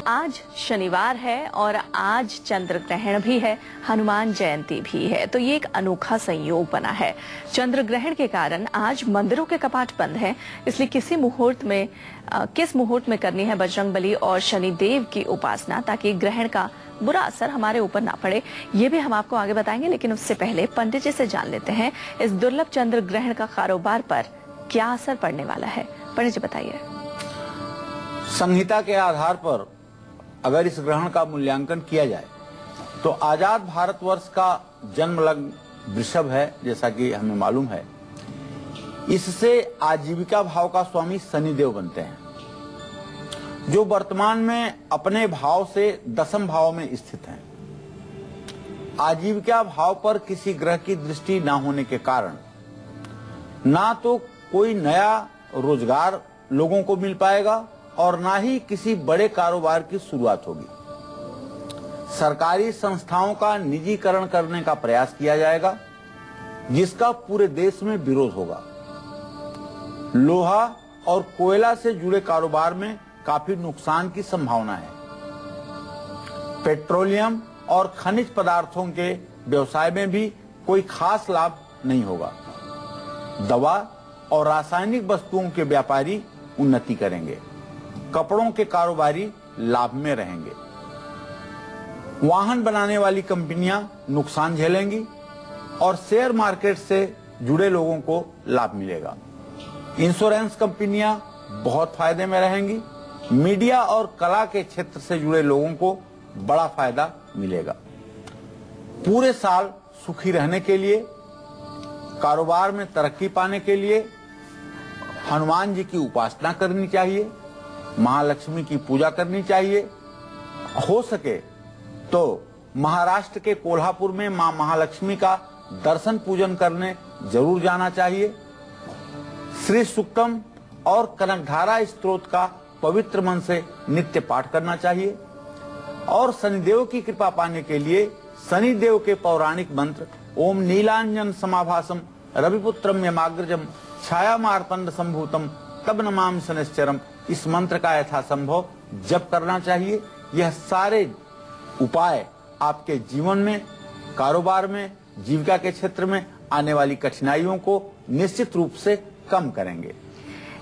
आज शनिवार है और आज चंद्र ग्रहण भी है, हनुमान जयंती भी है, तो ये एक अनोखा संयोग बना है। चंद्र ग्रहण के कारण आज मंदिरों के कपाट बंद हैं, इसलिए किस मुहूर्त में करनी है बजरंगबली और शनिदेव की उपासना, ताकि ग्रहण का बुरा असर हमारे ऊपर ना पड़े, ये भी हम आपको आगे बताएंगे। लेकिन उससे पहले पंडित जी से जान लेते हैं इस दुर्लभ चंद्र ग्रहण का कारोबार पर क्या असर पड़ने वाला है। पंडित जी बताइए। संहिता के आधार पर अगर इस ग्रहण का मूल्यांकन किया जाए तो आजाद भारतवर्ष का जन्म लग्न वृषभ है, जैसा कि हमें मालूम है। इससे आजीविका भाव का स्वामी शनिदेव बनते हैं, जो वर्तमान में अपने भाव से दशम भाव में स्थित हैं। आजीविका भाव पर किसी ग्रह की दृष्टि न होने के कारण ना तो कोई नया रोजगार लोगों को मिल पाएगा और ना ही किसी बड़े कारोबार की शुरुआत होगी। सरकारी संस्थाओं का निजीकरण करने का प्रयास किया जाएगा, जिसका पूरे देश में विरोध होगा। लोहा और कोयला से जुड़े कारोबार में काफी नुकसान की संभावना है। पेट्रोलियम और खनिज पदार्थों के व्यवसाय में भी कोई खास लाभ नहीं होगा। दवा और रासायनिक वस्तुओं के व्यापारी उन्नति करेंगे। कपड़ों के कारोबारी लाभ में रहेंगे। वाहन बनाने वाली कंपनियां नुकसान झेलेंगी और शेयर मार्केट से जुड़े लोगों को लाभ मिलेगा। इंश्योरेंस कंपनियां बहुत फायदे में रहेंगी। मीडिया और कला के क्षेत्र से जुड़े लोगों को बड़ा फायदा मिलेगा। पूरे साल सुखी रहने के लिए, कारोबार में तरक्की पाने के लिए हनुमान जी की उपासना करनी चाहिए, महालक्ष्मी की पूजा करनी चाहिए। हो सके तो महाराष्ट्र के कोल्हापुर में मां महालक्ष्मी का दर्शन पूजन करने जरूर जाना चाहिए। श्री सुक्तम और कनकधारा स्तोत्र का पवित्र मन से नित्य पाठ करना चाहिए। और शनिदेव की कृपा पाने के लिए शनिदेव के पौराणिक मंत्र ओम नीलांजन समाभासम रविपुत्रम यमाग्रजम छाया मार्तंड संभूतम तब नमामि शनिश्चरम, इस मंत्र का यथासंभव जप करना चाहिए। यह सारे उपाय आपके जीवन में, कारोबार में, जीविका के क्षेत्र में आने वाली कठिनाइयों को निश्चित रूप से कम करेंगे।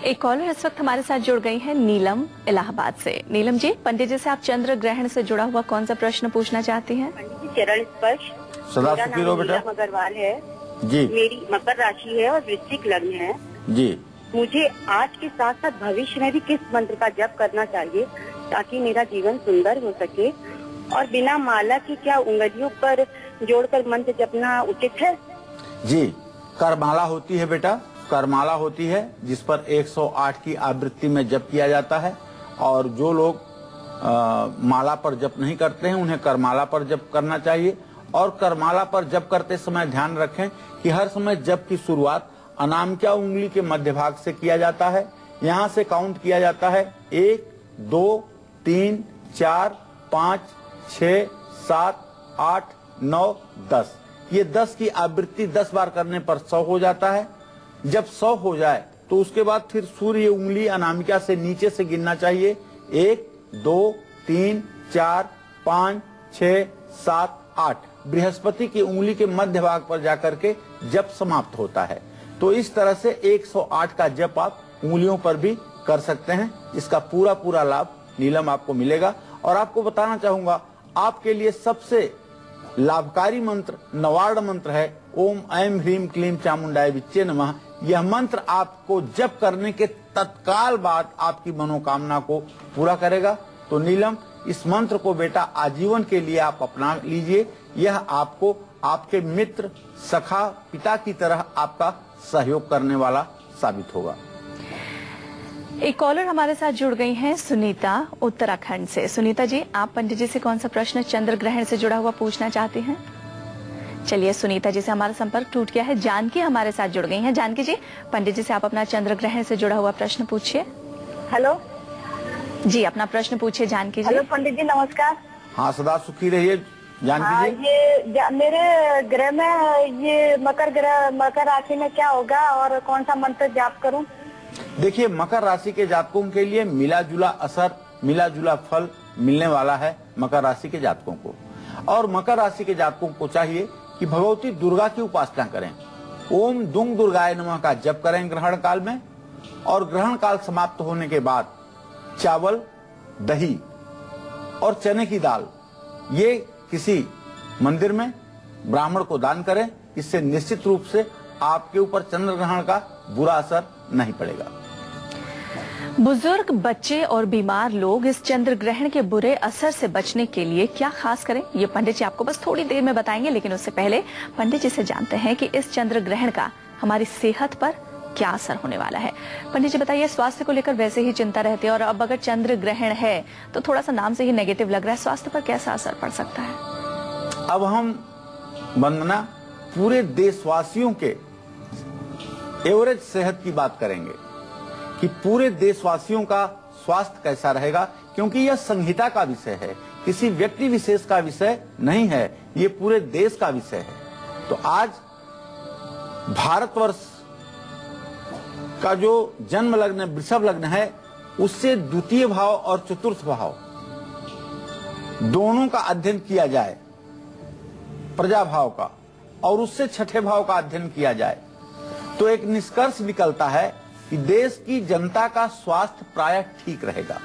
एक कॉलर इस वक्त हमारे साथ जुड़ गई है, नीलम इलाहाबाद से। नीलम जी, पंडित जी से आप चंद्र ग्रहण से जुड़ा हुआ कौन सा प्रश्न पूछना चाहती हैं? पंडित जी, चरण स्पर्श। सदा सुखी रहो बेटा। अग्रवाल है जी। मेरी मकर राशि है और वृश्चिक लग्न है जी। मुझे आज के साथ साथ भविष्य में भी किस मंत्र का जप करना चाहिए ताकि मेरा जीवन सुंदर हो सके, और बिना माला की क्या उंगलियों पर जोड़कर मंत्र जपना उचित है? जी, करमाला होती है बेटा, करमाला होती है जिस पर 108 की आवृत्ति में जप किया जाता है। और जो लोग माला पर जप नहीं करते हैं उन्हें करमाला पर जप करना चाहिए। और करमाला पर जप करते समय ध्यान रखें कि हर समय जप की शुरुआत अनामिका उंगली के मध्य भाग से किया जाता है। यहाँ से काउंट किया जाता है 1, 2, 3, 4, 5, 6, 7, 8, 9, 10। ये 10 की आवृत्ति 10 बार करने पर 100 हो जाता है। जब 100 हो जाए तो उसके बाद फिर सूर्य उंगली अनामिका से नीचे से गिनना चाहिए। 1, 2, 3, 4, 5, 6, 7, 8। बृहस्पति की उंगली के मध्य भाग पर जाकर के जप समाप्त होता है। तो इस तरह से 108 का जप आप उंगलियों पर भी कर सकते हैं। इसका पूरा लाभ नीलम आपको मिलेगा। और आपको बताना चाहूंगा, आपके लिए सबसे लाभकारी मंत्र नवार्ड मंत्र है ओम ऐं ह्रीं क्लीं चामुंडाय विच्चे नमः। यह मंत्र आपको जप करने के तत्काल बाद आपकी मनोकामना को पूरा करेगा। तो नीलम, इस मंत्र को बेटा आजीवन के लिए आप अपना लीजिए। यह आपको आपके मित्र, सखा, पिता की तरह आपका सहयोग करने वाला साबित होगा। एक कॉलर हमारे साथ जुड़ गई हैं, सुनीता उत्तराखंड से। सुनीता जी, आप पंडित जी से कौन सा प्रश्न चंद्र ग्रहण से जुड़ा हुआ पूछना चाहती हैं? चलिए, सुनीता जी से हमारा संपर्क टूट गया है। जानकी हमारे साथ जुड़ गई हैं। जानकी जी, पंडित जी से आप अपना चंद्र ग्रहण से जुड़ा हुआ प्रश्न पूछिए। हेलो जी, अपना प्रश्न पूछिए जानकी जी। हेलो पंडित जी, नमस्कार। हाँ, सदा सुखी रहिए जानकी जी। ये मेरे ग्रह में ये मकर राशि में क्या होगा और कौन सा मंत्र जाप करूं? देखिए, मकर राशि के जातकों के लिए मिला जुला असर, मिला जुला फल मिलने वाला है मकर राशि के जातकों को। और मकर राशि के जातकों को चाहिए कि भगवती दुर्गा की उपासना करें। ओम दुंग दुर्गाय नमः का जप करें ग्रहण काल में, और ग्रहण काल समाप्त होने के बाद चावल, दही और चने की दाल ये किसी मंदिर में ब्राह्मण को दान करें। इससे निश्चित रूप से आपके ऊपर चंद्र ग्रहण का बुरा असर नहीं पड़ेगा। बुजुर्ग, बच्चे और बीमार लोग इस चंद्र ग्रहण के बुरे असर से बचने के लिए क्या खास करें, ये पंडित जी आपको बस थोड़ी देर में बताएंगे। लेकिन उससे पहले पंडित जी से जानते हैं कि इस चंद्र ग्रहण का हमारी सेहत पर क्या असर होने वाला है। पंडित जी बताइए, स्वास्थ्य को लेकर वैसे ही चिंता रहती है और अब अगर चंद्र ग्रहण है तो थोड़ा सा नाम से ही नेगेटिव लग रहा है, स्वास्थ्य पर कैसा असर पड़ सकता है? अब हम वंदना पूरे देशवासियों के एवरेज सेहत की बात करेंगे कि पूरे देशवासियों का स्वास्थ्य कैसा रहेगा, क्योंकि यह संहिता का विषय है, किसी व्यक्ति विशेष का विषय नहीं है, ये पूरे देश का विषय है। तो आज भारतवर्ष का जो जन्म लग्न वृषभ लग्न है, उससे द्वितीय भाव और चतुर्थ भाव दोनों का अध्ययन किया जाए, प्रजा भाव का, और उससे छठे भाव का अध्ययन किया जाए, तो एक निष्कर्ष निकलता है कि देश की जनता का स्वास्थ्य प्रायः ठीक रहेगा।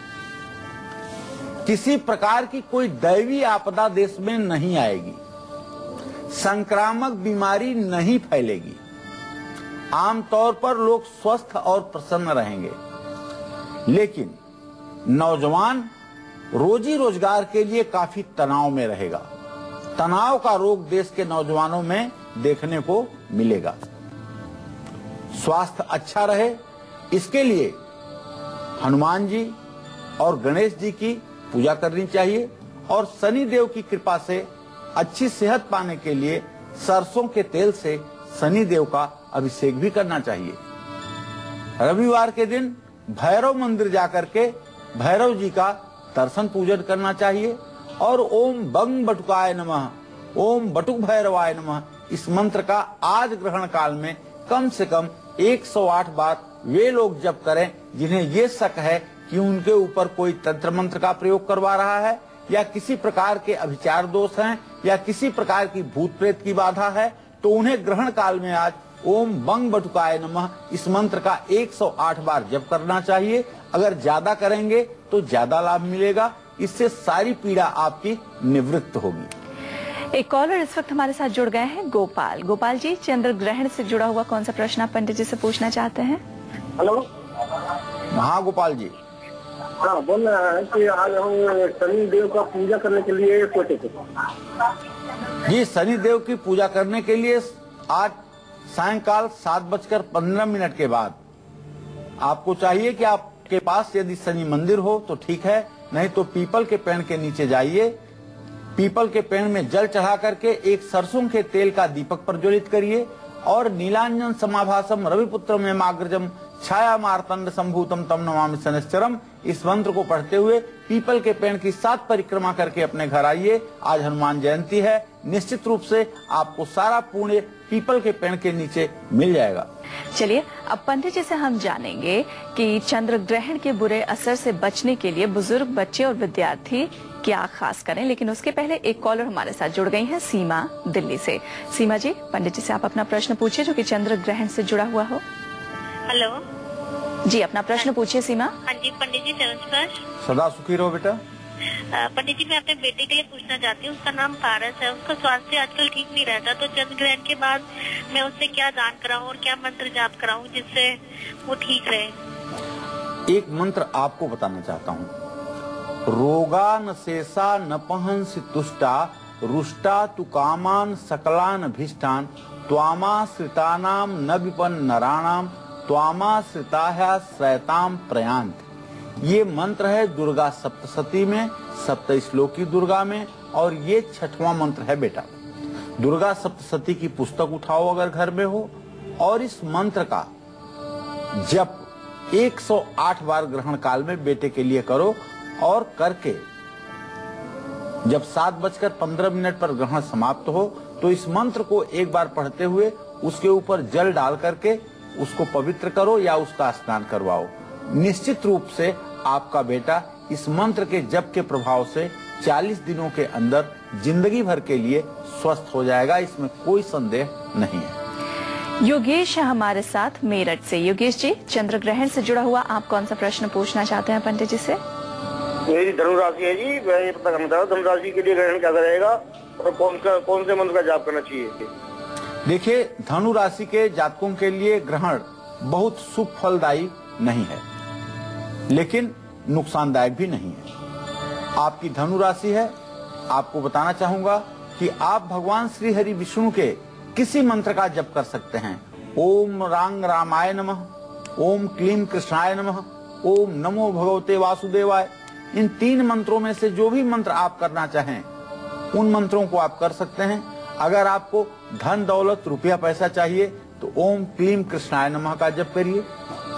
किसी प्रकार की कोई दैवीय आपदा देश में नहीं आएगी, संक्रामक बीमारी नहीं फैलेगी, आमतौर पर लोग स्वस्थ और प्रसन्न रहेंगे। लेकिन नौजवान रोजी रोजगार के लिए काफी तनाव में रहेगा। तनाव का रोग देश के नौजवानों में देखने को मिलेगा। स्वास्थ्य अच्छा रहे, इसके लिए हनुमान जी और गणेश जी की पूजा करनी चाहिए, और शनि देव की कृपा से अच्छी सेहत पाने के लिए सरसों के तेल से शनि देव का अभिषेक भी करना चाहिए। रविवार के दिन भैरव मंदिर जाकर के भैरव जी का दर्शन पूजन करना चाहिए, और ओम बंग बटुकाय नमः, ओम बटुक भैरवाय नमः, इस मंत्र का आज ग्रहण काल में कम से कम 108 बार वे लोग जप करें जिन्हें ये शक है कि उनके ऊपर कोई तंत्र मंत्र का प्रयोग करवा रहा है, या किसी प्रकार के अभिचार दोष हैं, या किसी प्रकार की भूत प्रेत की बाधा है, तो उन्हें ग्रहण काल में आज ओम बंग बटुकाय नमः इस मंत्र का 108 बार जप करना चाहिए। अगर ज्यादा करेंगे तो ज्यादा लाभ मिलेगा, इससे सारी पीड़ा आपकी निवृत्त होगी। एक कॉलर इस वक्त हमारे साथ जुड़ गए हैं, गोपाल। गोपाल जी, चंद्र ग्रहण से जुड़ा हुआ कौन सा प्रश्न आप पंडित जी से पूछना चाहते हैं? हेलो, हाँ गोपाल जी। हाँ, बोल रहा है कि आज हम शनि देव का पूजा करने के लिए सोचे थे। जी, शनि देव की पूजा करने के लिए आज सायंकाल 7:15 के बाद आपको चाहिए कि आपके पास यदि शनि मंदिर हो तो ठीक है, नहीं तो पीपल के पेड़ के नीचे जाइए, पीपल के पेड़ में जल चढ़ा करके एक सरसों के तेल का दीपक प्रज्वलित करिए, और नीलांजन समाभासम रविपुत्र में माग्रजम छाया मार्तंड संभूतम तम नमामि शनिश्चरम, इस मंत्र को पढ़ते हुए पीपल के पेड़ की 7 परिक्रमा करके अपने घर आइए। आज हनुमान जयंती है, निश्चित रूप से आपको सारा पुण्य पीपल के पेड़ के नीचे मिल जाएगा। चलिए, अब पंडित जी से हम जानेंगे कि चंद्र ग्रहण के बुरे असर से बचने के लिए बुजुर्ग, बच्चे और विद्यार्थी क्या खास करें। लेकिन उसके पहले एक कॉलर हमारे साथ जुड़ गई हैं, सीमा दिल्ली से। सीमा जी, पंडित जी से आप अपना प्रश्न पूछिए जो कि चंद्र ग्रहण से जुड़ा हुआ हो। हेलो जी, अपना प्रश्न पूछिए सीमा। हाँ जी, पंडित जी नमस्कार। सदा सुखी रहो बेटा। पंडित जी, मैं अपने बेटे के लिए पूछना चाहती हूँ, उसका नाम पारस है, उसका स्वास्थ्य आजकल ठीक नहीं रहता, तो चंद्र ग्रहण के बाद मैं उससे क्या दान कराऊँ और क्या मंत्र जाप कराऊँ जिससे वो ठीक रहे? एक मंत्र आपको बताना चाहता हूँ, रोगा न शेषा न पहंसि तुष्टा रुष्टा तु कामान सकलान भीष्टान त्वामाश्रितानाम न विपन्न नराणाम त्वामाश्रिताः श्रयताम प्रयांत। ये मंत्र है दुर्गा सप्तशती में, 7 श्लोकी दुर्गा में, और ये 6वां मंत्र है बेटा। दुर्गा सप्तशती की पुस्तक उठाओ अगर घर में हो, और इस मंत्र का जप 108 बार ग्रहण काल में बेटे के लिए करो, और करके जब 7:15 पर ग्रहण समाप्त हो तो इस मंत्र को एक बार पढ़ते हुए उसके ऊपर जल डाल करके उसको पवित्र करो या उसका स्नान करवाओ। निश्चित रूप से आपका बेटा इस मंत्र के जप के प्रभाव से 40 दिनों के अंदर जिंदगी भर के लिए स्वस्थ हो जाएगा, इसमें कोई संदेह नहीं है। योगेश है हमारे साथ मेरठ से। योगेश जी, चंद्र ग्रहण से जुड़ा हुआ आप कौन सा प्रश्न पूछना चाहते हैं पंडित जी से? मेरी धनु राशि है जी, मैं ये पता करना चाहता हूं धनु राशि के लिए ग्रहण कैसा रहेगा और कौन से मंत्र का जाप करना चाहिए? देखिए, धनु राशि के जातकों के लिए ग्रहण बहुत शुभ फलदायी नहीं है, लेकिन नुकसानदायक भी नहीं है। आपकी धनु राशि है, आपको बताना चाहूंगा कि आप भगवान श्री हरि विष्णु के किसी मंत्र का जप कर सकते हैं। ओम रांग रामाय नमः, ओम क्लीम कृष्णाय नमः, ओम नमो भगवते वासुदेवाय। इन 3 मंत्रों में से जो भी मंत्र आप करना चाहें उन मंत्रों को आप कर सकते हैं। अगर आपको धन दौलत रुपया पैसा चाहिए तो ओम क्लीम कृष्णाय नमः का जप करिए।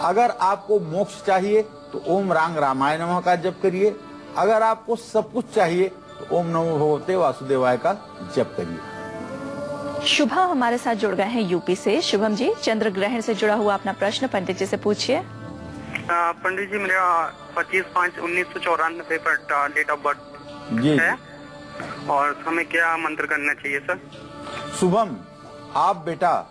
अगर आपको मोक्ष चाहिए तो ओम रांग रामाय नमः का जप करिए। अगर आपको सब कुछ चाहिए तो ओम नमो भगवते वासुदेवाय का जप करिए। शुभम हमारे साथ जुड़ गए हैं यूपी से। शुभम जी, चंद्र ग्रहण से जुड़ा हुआ अपना प्रश्न पंडित जी से पूछिए। पंडित जी, मेरा 25/5/1994 पर डेट ऑफ बर्थ है और हमें क्या मंत्र करना चाहिए सर? शुभम, आप बेटा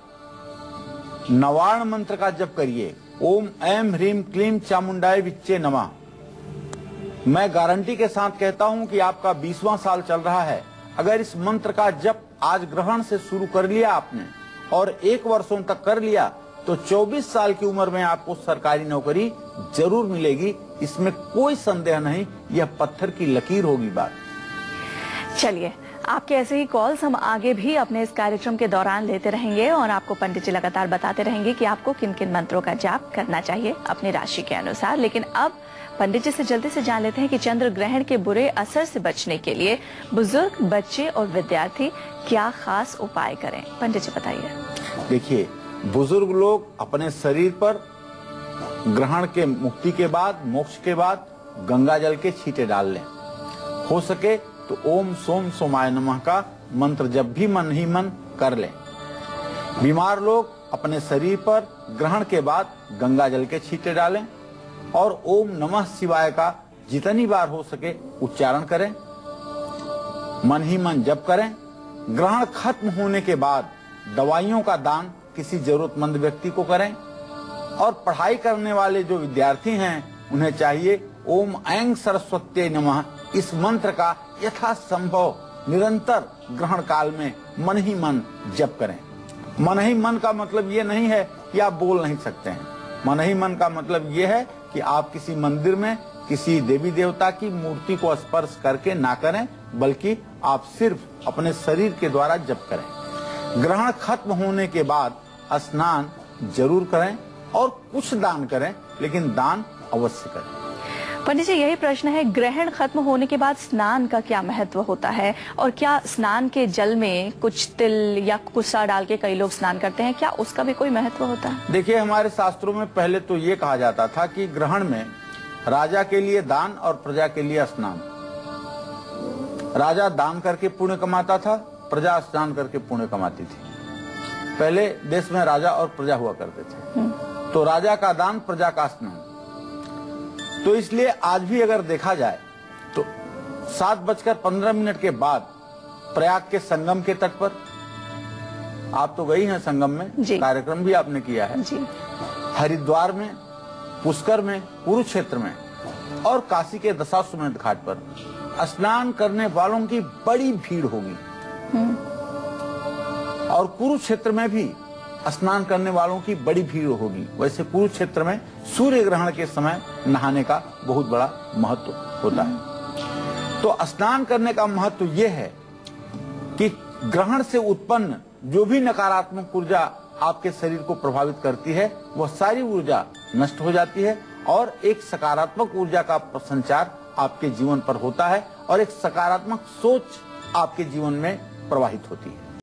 नवार्ण मंत्र का जप करिए। ओम ऐम ह्रीम क्लीम चामुंडाय विच्चे नमः। मैं गारंटी के साथ कहता हूं कि आपका 20वां साल चल रहा है। अगर इस मंत्र का जप आज ग्रहण से शुरू कर लिया आपने और 1 वर्षों तक कर लिया तो 24 साल की उम्र में आपको सरकारी नौकरी जरूर मिलेगी, इसमें कोई संदेह नहीं। यह पत्थर की लकीर होगी बात। चलिए, आपके ऐसे ही कॉल्स हम आगे भी अपने इस कार्यक्रम के दौरान लेते रहेंगे और आपको पंडित जी लगातार बताते रहेंगे कि आपको किन किन मंत्रों का जाप करना चाहिए अपनी राशि के अनुसार। लेकिन अब पंडित जी से जल्दी से जान लेते हैं कि चंद्र ग्रहण के बुरे असर से बचने के लिए बुजुर्ग, बच्चे और विद्यार्थी क्या खास उपाय करें। पंडित जी बताइए। देखिए, बुजुर्ग लोग अपने शरीर पर ग्रहण के मुक्ति के बाद, मोक्ष के बाद गंगा जल के छींटे डाल लें। हो सके तो ओम सोम सोमाय नमः का मंत्र जब भी मन ही मन कर लें। बीमार लोग अपने शरीर पर ग्रहण के बाद गंगा जल के छींटे डालें और ओम नमः शिवाय का जितनी बार हो सके उच्चारण करें, मन ही मन जप करें। ग्रहण खत्म होने के बाद दवाइयों का दान किसी जरूरतमंद व्यक्ति को करें और पढ़ाई करने वाले जो विद्यार्थी हैं उन्हें चाहिए ओम ऐं सरस्वत्यै नमः इस मंत्र का यथासंभव निरंतर ग्रहण काल में मन ही मन जप करें। मन ही मन का मतलब ये नहीं है कि आप बोल नहीं सकते हैं। मन ही मन का मतलब ये है कि आप किसी मंदिर में किसी देवी देवता की मूर्ति को स्पर्श करके ना करें, बल्कि आप सिर्फ अपने शरीर के द्वारा जप करें। ग्रहण खत्म होने के बाद स्नान जरूर करें और कुछ दान करें, लेकिन दान अवश्य करें। पंडित जी, यही प्रश्न है, ग्रहण खत्म होने के बाद स्नान का क्या महत्व होता है और क्या स्नान के जल में कुछ तिल या कुसा डाल के कई लोग स्नान करते हैं, क्या उसका भी कोई महत्व होता है? देखिए, हमारे शास्त्रों में पहले तो ये कहा जाता था कि ग्रहण में राजा के लिए दान और प्रजा के लिए स्नान। राजा दान करके पुण्य कमाता था, प्रजा स्नान करके पुण्य कमाती थी। पहले देश में राजा और प्रजा हुआ करते थे, तो राजा का दान, प्रजा का स्नान। तो इसलिए आज भी अगर देखा जाए तो 7:15 के बाद प्रयाग के संगम के तट पर, आप तो गई हैं संगम में, कार्यक्रम भी आपने किया है जी। हरिद्वार में, पुष्कर में, कुरुक्षेत्र में और काशी के दशाश्वमेध घाट पर स्नान करने वालों की बड़ी भीड़ होगी। और कुरुक्षेत्र में भी स्नान करने वालों की बड़ी भीड़ होगी। वैसे कुरुक्षेत्र में सूर्य ग्रहण के समय नहाने का बहुत बड़ा महत्व होता है। तो स्नान करने का महत्व यह है कि ग्रहण से उत्पन्न जो भी नकारात्मक ऊर्जा आपके शरीर को प्रभावित करती है, वह सारी ऊर्जा नष्ट हो जाती है और एक सकारात्मक ऊर्जा का संचार आपके जीवन पर होता है और एक सकारात्मक सोच आपके जीवन में प्रवाहित होती है।